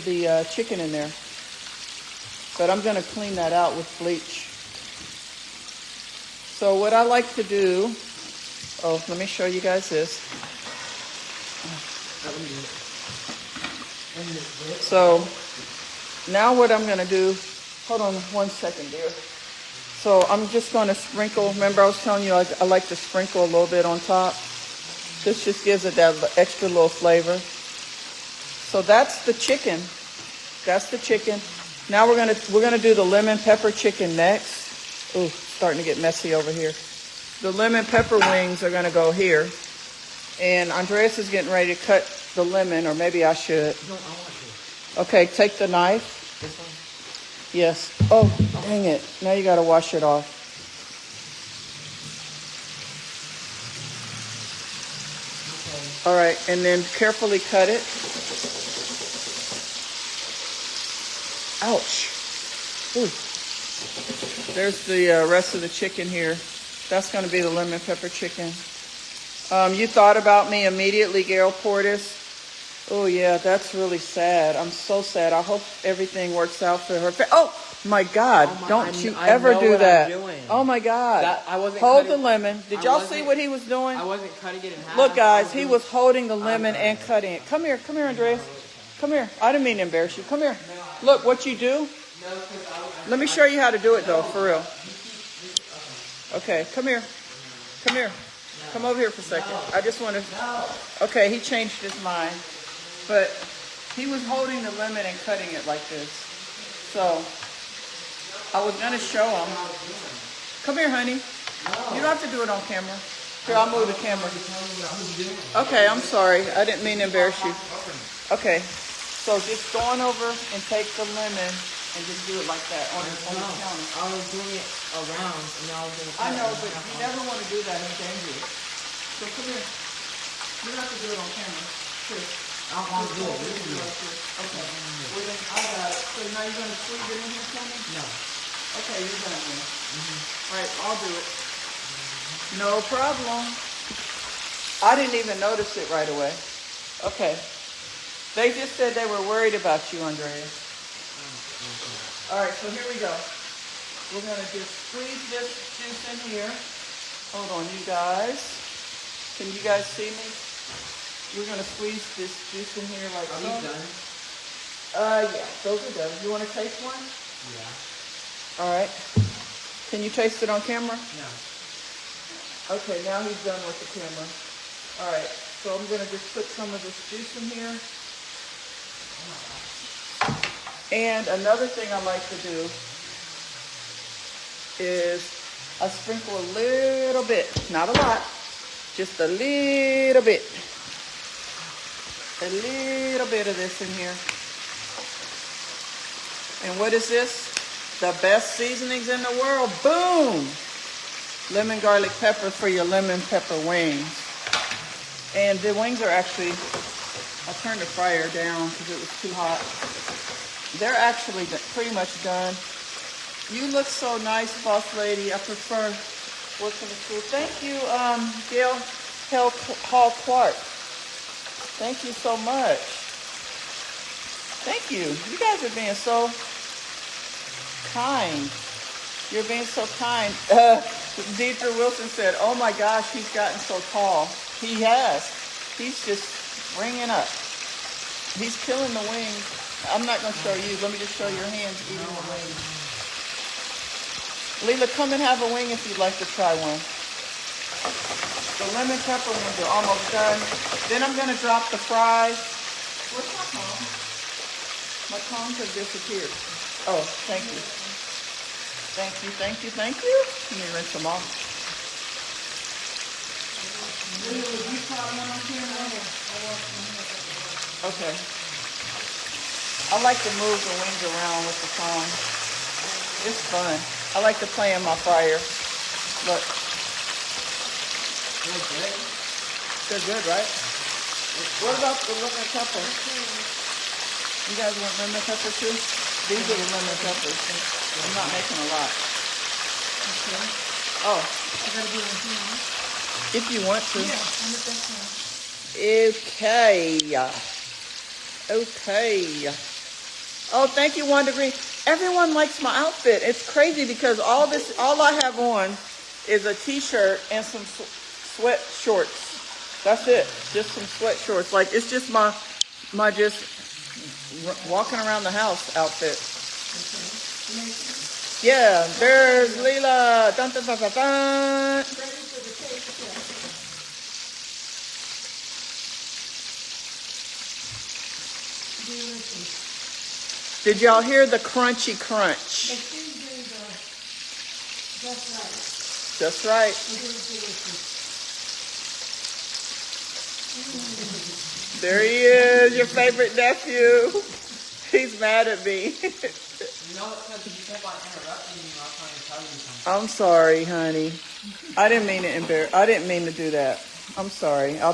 the chicken in there. But I'm going to clean that out with bleach. So what I like to do, let me show you guys this. So now what I'm going to do, hold on 1 second, dear. So I'm just going to sprinkle, remember I was telling you I like to sprinkle a little bit on top. This just gives it that extra little flavor. So that's the chicken. That's the chicken. Now we're gonna do the lemon pepper chicken next. Ooh, starting to get messy over here. The lemon pepper wings are gonna go here. And Andreas is getting ready to cut the lemon, or maybe I should. No, I want to. Okay, take the knife. This one? Yes. Oh, dang it. Now you gotta wash it off. Okay. All right, and then carefully cut it. Ouch. Ooh. There's the rest of the chicken here. That's going to be the lemon pepper chicken. You thought about me immediately, Gail Portis. Oh, yeah, that's really sad. I'm so sad. I hope everything works out for her. Oh, my God. Don't you ever do that. Oh, my God. Hold the lemon. Did y'all see what he was doing? I wasn't cutting it in half. Look, guys, he was holding the lemon and cutting it. Come here, Andreas. Come here. I didn't mean to embarrass you. Come here. Look, what you do. Let me show you how to do it, though, for real. Okay, come here. Come here. Come over here for a second. I just want to... Okay, he changed his mind. But he was holding the lemon and cutting it like this. So, I was going to show him. Come here, honey. You don't have to do it on camera. Here, I'll move the camera. Okay, I'm sorry. I didn't mean to embarrass you. Okay. So just go on over and take the lemon and just do it like that on the counter. I was doing it around, and now I was going to. I know, but you never want to do that. It's dangerous. So come here. You don't have to do it on camera. Here. I want to do it. Okay. Well, then I got it. So now you're going to squeeze it in here for me? No. Okay, you're done then. All right, I'll do it. No problem. I didn't even notice it right away. Okay. They just said they were worried about you, Andrea. All right, so here we go. We're going to just squeeze this juice in here. Hold on, you guys. Can you guys see me? We're going to squeeze this juice in here like this. Are these done? done? Yeah, those are done. You want to taste one? Yeah. All right. Can you taste it on camera? No. Okay, now he's done with the camera. All right, so I'm going to just put some of this juice in here. And another thing I like to do is I sprinkle a little bit, not a lot, just a little bit a little bit of this in here. And what is this? The best seasonings in the world. Boom! Lemon garlic pepper for your lemon pepper wings. And the wings are actually, I turned the fryer down because it was too hot. They're actually pretty much done. You look so nice, boss lady. I prefer working the food. Thank you, Gail Hall Clark. Thank you so much. Thank you. You guys are being so kind. You're being so kind. Deidre Wilson said, oh my gosh, he's gotten so tall. He has. He's just ringing up. He's killing the wings. I'm not going to show you. Let me just show your hands eating the wings. Leela, come and have a wing if you'd like to try one. The lemon pepper ones are almost done. Then I'm going to drop the fries. Where's my tongs? My tongs have disappeared. Oh, thank you. Thank you, thank you, thank you. Let me rinse them off. Okay. I like to move the wings around with the tongs. It's fun. I like to play in my fryer. Look. They're good. They're good, right? What about the lemon pepper? You guys want lemon pepper too? These are the lemon peppers. I'm not making a lot. Okay. Oh. I gotta do one here. If you want to. Yeah, I'm the best one. Okay. Oh, thank you, 1 Degree. Everyone likes my outfit. It's crazy because all I have on is a t-shirt and some sweat shorts. That's it. Just some sweat shorts. Like, it's just my just walking around the house outfit. Yeah, there's Leela. Dun, dun, dun, dun, dun. Did y'all hear the crunchy crunch? That's right. There he is, your favorite nephew. He's mad at me. You know, because you kept on interrupting me while I was trying to tell you something. I'm sorry, honey. I didn't mean to embarrass. I didn't mean to do that. I'm sorry. I'll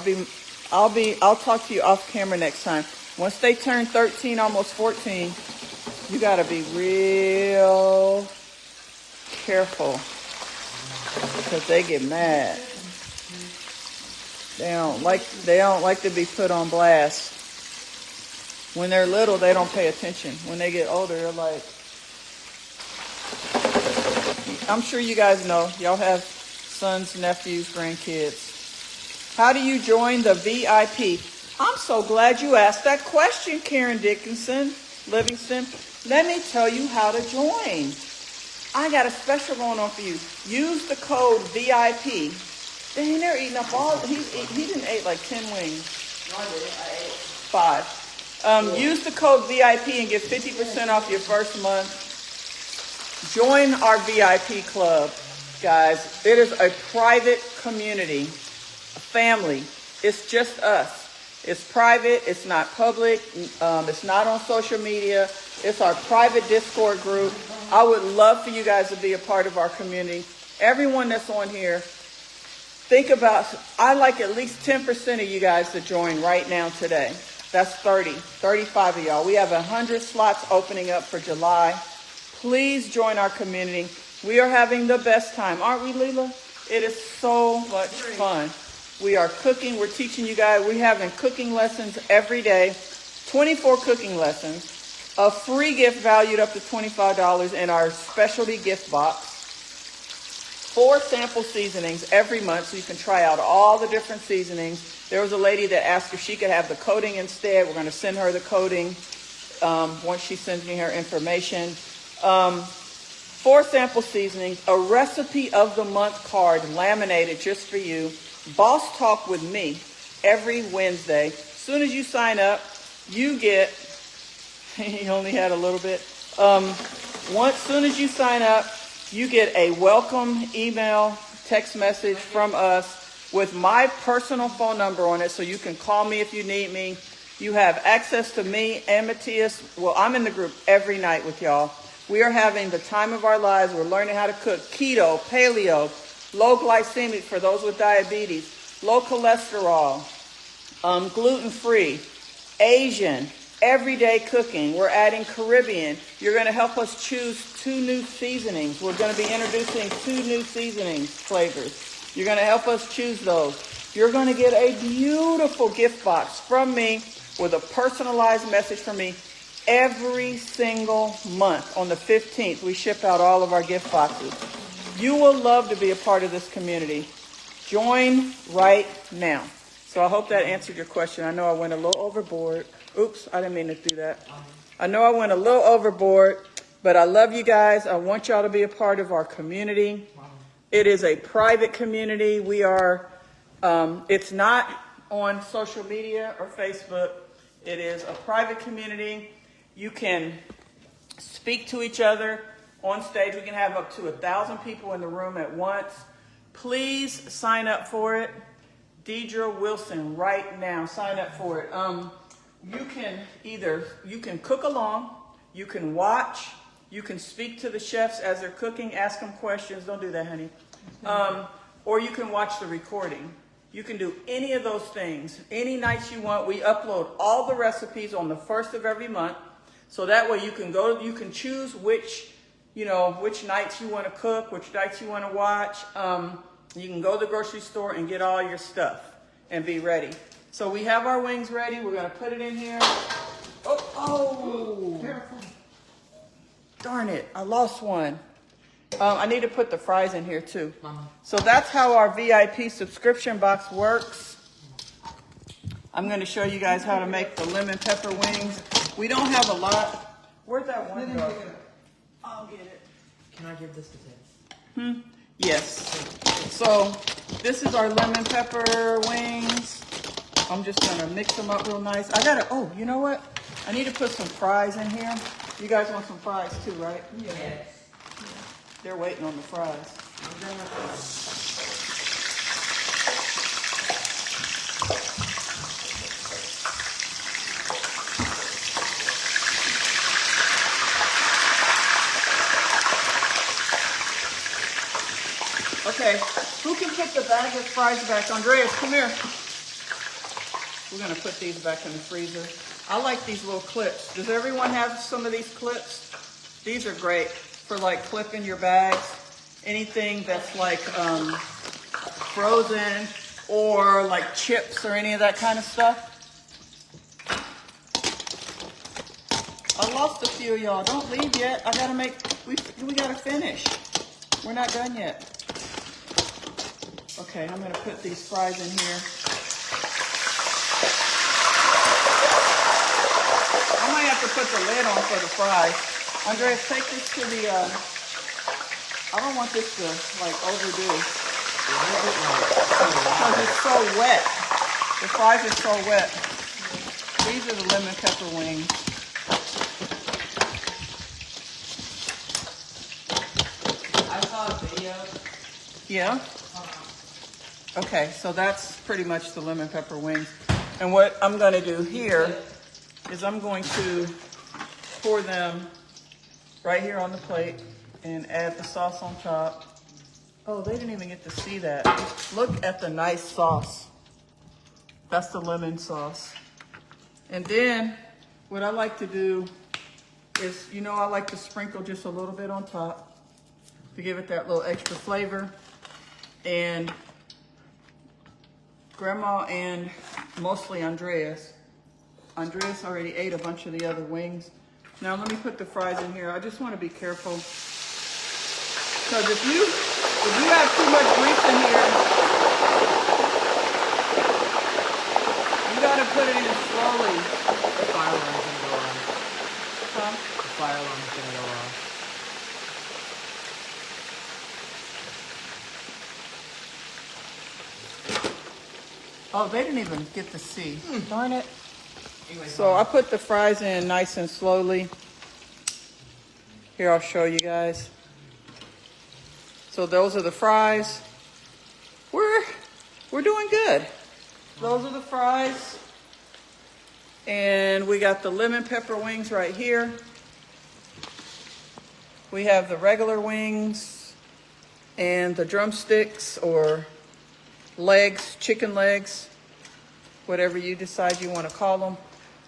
talk to you off camera next time. Once they turn 13, almost 14, you gotta be real careful because they get mad. They don't like to be put on blast. When they're little, they don't pay attention. When they get older, they're like, I'm sure you guys know, y'all have sons, nephews, grandkids. How do you join the VIP? I'm so glad you asked that question, Karen Livingston. Let me tell you how to join. I got a special going on for you. Use the code VIP. Dang, they're eating up all, he didn't eat like 10 wings. No, I didn't. I ate 5. Use the code VIP and get 50% off your first month. Join our VIP club, guys. It is a private community, a family. It's just us. It's private. It's not public. It's not on social media. It's our private Discord group. I would love for you guys to be a part of our community. Everyone that's on here, think about, I like at least 10% of you guys to join right now today. That's 35 of y'all. We have 100 slots opening up for July. Please join our community. We are having the best time. Aren't we, Leela? It is so much fun. We are cooking. We're teaching you guys. We're having cooking lessons every day. 24 cooking lessons. A free gift valued up to $25 in our specialty gift box. 4 sample seasonings every month so you can try out all the different seasonings. There was a lady that asked if she could have the coating instead. We're going to send her the coating once she sends me her information. 4 sample seasonings, a recipe of the month card laminated just for you. Boss Talk with me every Wednesday. As soon as you sign up, you get, he only had a little bit. Soon as you sign up, you get a welcome email, text message from us with my personal phone number on it, so you can call me if you need me. You have access to me and Matthias. Well, I'm in the group every night with y'all. We are having the time of our lives. We're learning how to cook keto, paleo, low glycemic for those with diabetes, low cholesterol, gluten-free, Asian, everyday cooking. We're adding Caribbean. You're going to help us choose 2 new seasonings. We're going to be introducing 2 new seasonings flavors. You're going to help us choose those. You're going to get a beautiful gift box from me with a personalized message from me every single month. On the 15th, we ship out all of our gift boxes. You will love to be a part of this community. Join right now. So I hope that answered your question. I know I went a little overboard. Oops, I didn't mean to do that. I know I went a little overboard, but I love you guys. I want y'all to be a part of our community. It is a private community. We are, it's not on social media or Facebook. It is a private community. You can speak to each other on stage. We can have up to 1,000 people in the room at once. Please sign up for it. Deidre Wilson, right now, sign up for it. You can cook along, you can watch, you can speak to the chefs as they're cooking, ask them questions. Don't do that, honey. Or you can watch the recording. You can do any of those things. Any nights you want. We upload all the recipes on the 1st of every month. So that way you can choose which nights you want to cook, which nights you want to watch. You can go to the grocery store and get all your stuff and be ready. So we have our wings ready. We're going to put it in here. Oh, careful. Darn it. I lost one. I need to put the fries in here too. So that's how our VIP subscription box works. I'm going to show you guys how to make the lemon pepper wings. We don't have a lot. Where'd that one go? I'll get it. Can I give this to Tim? Yes. So this is our lemon pepper wings. I'm just going to mix them up real nice. Oh, you know what? I need to put some fries in here. You guys want some fries too, right? Yes. They're waiting on the fries. Okay, who can put the bag of fries back? Andreas, come here. We're going to put these back in the freezer. I like these little clips. Does everyone have some of these clips? These are great for like clipping your bags. Anything that's like frozen or like chips or any of that kind of stuff. I lost a few of y'all. Don't leave yet. We gotta finish. We're not done yet. Okay, I'm gonna put these fries in here. I might have to put the lid on for the fries. Andreas, take this to the, I don't want this to like overdo. Because it's so wet. The fries are so wet. These are the lemon pepper wings. I saw a video. Yeah? Okay, so that's pretty much the lemon pepper wings. And what I'm going to do here is I'm going to pour them right here on the plate and add the sauce on top. Oh, they didn't even get to see that. Look at the nice sauce. That's the lemon sauce. And then what I like to do is, I like to sprinkle just a little bit on top to give it that little extra flavor. And Grandma and mostly Andreas already ate a bunch of the other wings. Now let me put the fries in here. I just want to be careful. Because if you have too much grease in here, you got to put it in slowly. The fire alarm's gonna go off. Huh? The fire alarm's gonna go off. Oh, they didn't even get to see. Darn it. Anyway, So I put the fries in nice and slowly. Here, I'll show you guys. So those are the fries. We're doing good. Those are the fries. And we got the lemon pepper wings right here. We have the regular wings and the drumsticks or legs, chicken legs, whatever you decide you want to call them.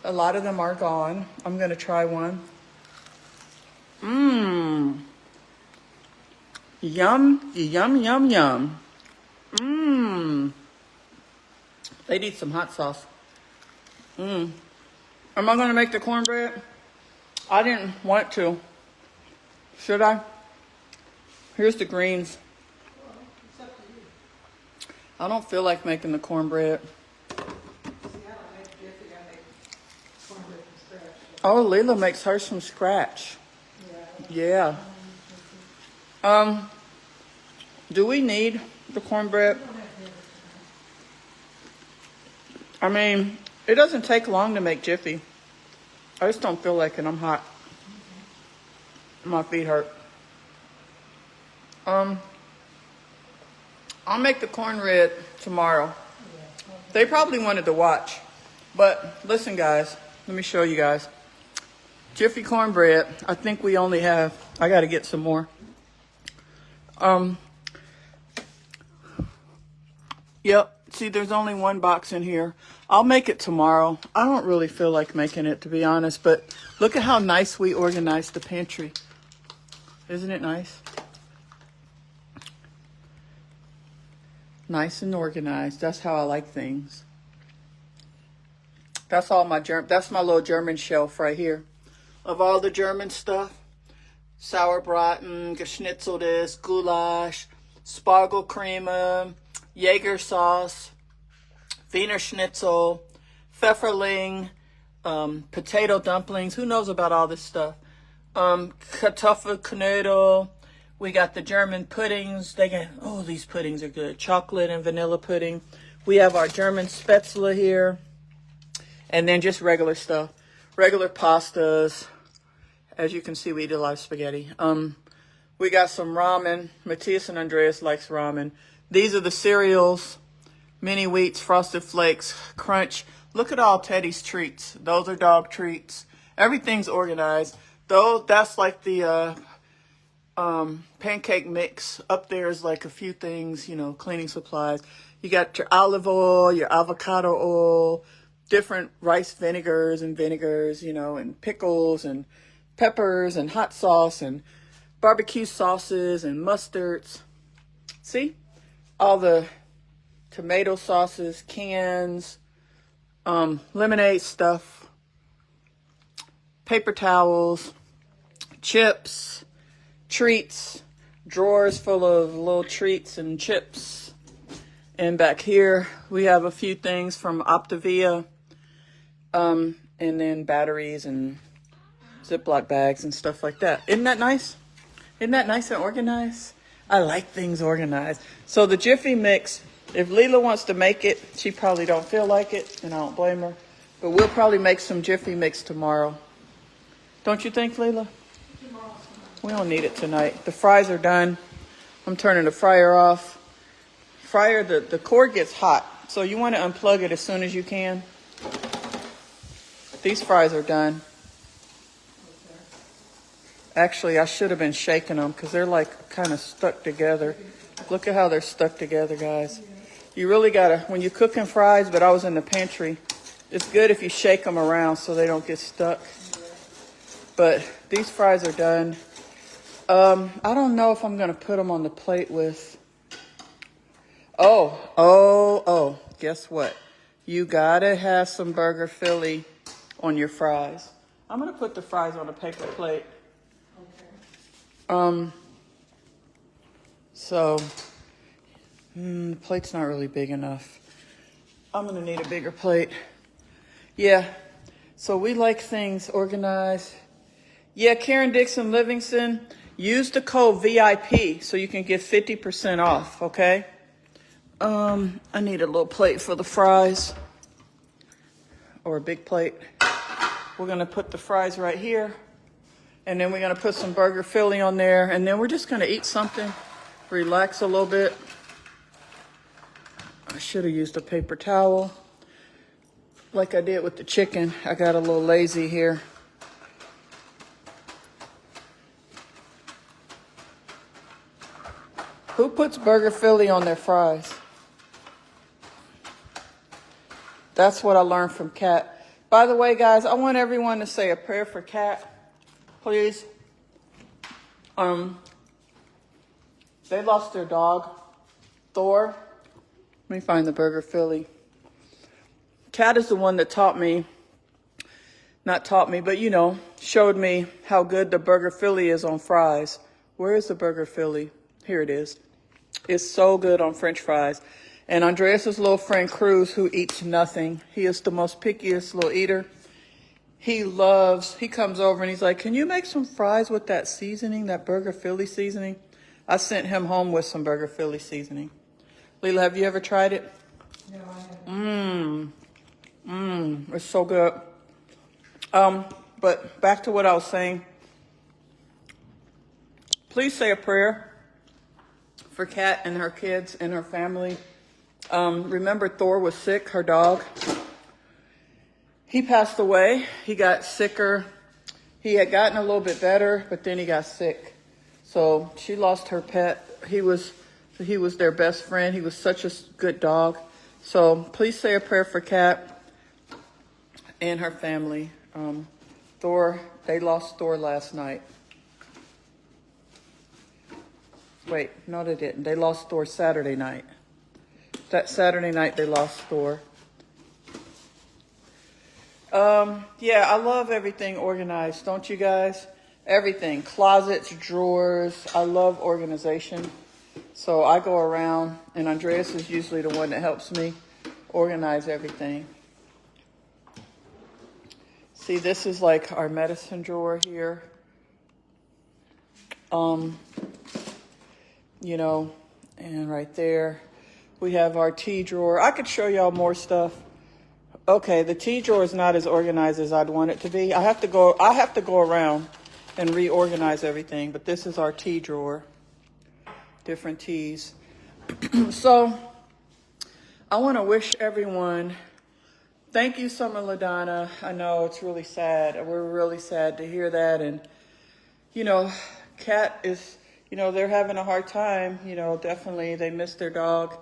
A lot of them are gone. I'm going to try one. Mmm. Yum, yum, yum, yum. Mmm. They need some hot sauce. Mmm. Am I going to make the cornbread? I didn't want to. Should I? Here's the greens. I don't feel like making the cornbread. Oh, Leila makes hers from scratch. Yeah. Do we need the cornbread? I mean, it doesn't take long to make Jiffy. I just don't feel like it. I'm hot. My feet hurt. I'll make the cornbread tomorrow. They probably wanted to watch. But listen, guys. Let me show you guys. Jiffy cornbread. I think we only have... I got to get some more. Yep. See, there's only one box in here. I'll make it tomorrow. I don't really feel like making it, to be honest. But look at how nice we organized the pantry. Isn't it nice? Nice and organized. That's how I like things. That's all my that's my little German shelf right here. Of all the German stuff. Sauerbraten, Geschnitzeltes, Goulash, Spargelcreme, Jaeger sauce, Wiener Schnitzel, Pfefferling, potato dumplings. Who knows about all this stuff? Kartoffelknödel. We got the German puddings. Oh, these puddings are good. Chocolate and vanilla pudding. We have our German Spätzle here. And then just regular stuff. Regular pastas. As you can see, we eat a lot of spaghetti. We got some ramen. Matthias and Andreas likes ramen. These are the cereals. Mini Wheats, Frosted Flakes, Crunch. Look at all Teddy's treats. Those are dog treats. Everything's organized. Though that's like the pancake mix. Up there is like a few things, you know, cleaning supplies. You got your olive oil, your avocado oil, different rice vinegars, you know, and pickles and peppers and hot sauce and barbecue sauces and mustards. See? All the tomato sauces, cans, lemonade stuff, paper towels, chips, treats, drawers full of little treats and chips. And back here, we have a few things from Optavia, and then batteries and Ziploc bags and stuff like that. Isn't that nice? Isn't that nice and organized? I like things organized. So the Jiffy mix, if Leila wants to make it, she probably don't feel like it, and I don't blame her. But we'll probably make some Jiffy mix tomorrow. Don't you think, Leila? We don't need it tonight. The fries are done. I'm turning the fryer off. Fryer, the cord gets hot, so you want to unplug it as soon as you can. These fries are done. Actually, I should have been shaking them because they're like kind of stuck together. Look at how they're stuck together, guys. You really gotta, when you're cooking fries, but I was in the pantry, it's good if you shake them around so they don't get stuck. But these fries are done. I don't know if I'm gonna put them on the plate with, oh, guess what? You gotta have some burger Philly on your fries. I'm gonna put the fries on a paper plate. The plate's not really big enough. I'm gonna need a bigger plate. Yeah, so we like things organized. Yeah, Karen Dixon Livingston, use the code VIP so you can get 50% off, okay? I need a little plate for the fries. Or a big plate. We're gonna put the fries right here. And then we're going to put some burger Philly on there. And then we're just going to eat something. Relax a little bit. I should have used a paper towel. like I did with the chicken. I got a little lazy here. Who puts burger Philly on their fries? That's what I learned from Kat. By the way, guys, I want everyone to say a prayer for Kat, please. They lost their dog, Thor. Let me find the burger Philly. Kat is the one that not taught me, but you know, showed me how good the burger Philly is on fries. Where is the burger Philly? Here it is. It's so good on French fries. And Andreas's little friend Cruz, who eats nothing. He is the most pickiest little eater. He comes over and he's like, can you make some fries with that seasoning, that burger Philly seasoning? I sent him home with some burger Philly seasoning. Leela, have you ever tried it? No, I haven't. It's so good. But back to what I was saying. Please say a prayer for Kat and her kids and her family. Remember Thor was sick, her dog. He passed away. He got sicker. He had gotten a little bit better, but then he got sick. So she lost her pet. He was their best friend. He was such a good dog. So please say a prayer for Kat and her family. They lost Thor last night. Wait, no, they didn't. They lost Thor Saturday night. That Saturday night, they lost Thor. Yeah, I love everything organized, don't you guys? Everything, closets, drawers. I love organization. So I go around, and Andreas is usually the one that helps me organize everything. See, this is like our medicine drawer here. You know, and right there we have our tea drawer. I could show y'all more stuff. Okay, the tea drawer is not as organized as I'd want it to be. I have to go around and reorganize everything, but this is our tea drawer. Different teas. So I want to wish everyone, thank you, Summer LaDonna. I know it's really sad. We're really sad to hear that. And, you know, Kat is, you know, they're having a hard time. You know, definitely they miss their dog.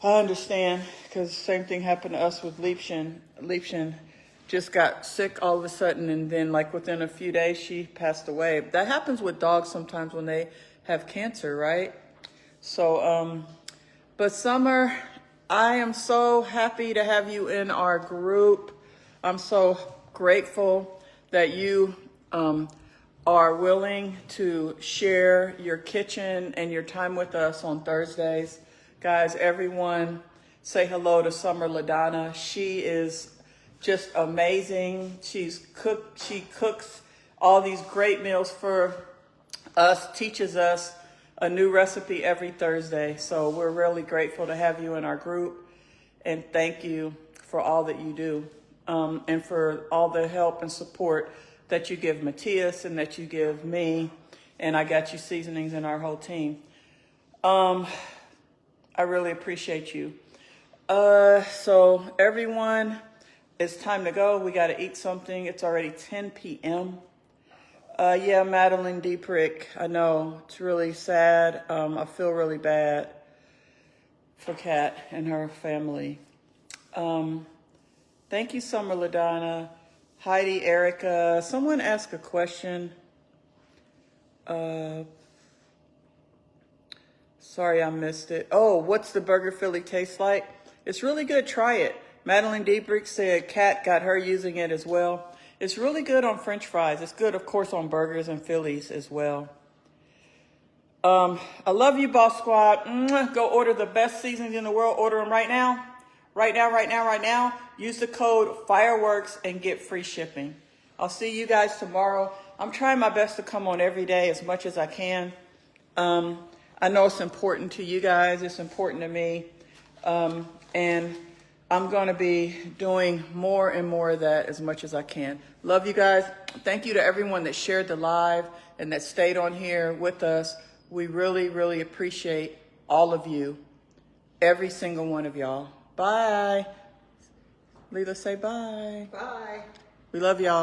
I understand, because same thing happened to us with Liebchen. Liebchen just got sick all of a sudden, and then like within a few days she passed away. That happens with dogs sometimes when they have cancer, right? So, but Summer, I am so happy to have you in our group. I'm so grateful that you are willing to share your kitchen and your time with us on Thursdays. Guys, everyone say hello to Summer LaDonna. She is just amazing. She cooks all these great meals for us, teaches us a new recipe every Thursday. So we're really grateful to have you in our group, and thank you for all that you do, and for all the help and support that you give Matthias and that you give me, and I Got You Seasonings and our whole team. I really appreciate you. So everyone, it's time to go. We got to eat something. It's already 10 p.m. Yeah, Madeline Dieprich, I know, it's really sad. I feel really bad for Kat and her family. Thank you, Summer LaDonna. Heidi, Erica, someone asked a question. Sorry, I missed it. Oh, what's the burger Philly taste like? It's really good. Try it. Madeline Diebrich said Kat got her using it as well. It's really good on French fries. It's good, of course, on burgers and Phillies as well. I love you, Boss Squad. Go order the best seasonings in the world. Order them right now. Right now, right now, right now. Use the code FIREWORKS and get free shipping. I'll see you guys tomorrow. I'm trying my best to come on every day as much as I can. I know it's important to you guys. It's important to me. And I'm going to be doing more and more of that as much as I can. Love you guys. Thank you to everyone that shared the live and that stayed on here with us. We really, really appreciate all of you. Every single one of y'all. Bye. Leela, say bye. Bye. We love y'all.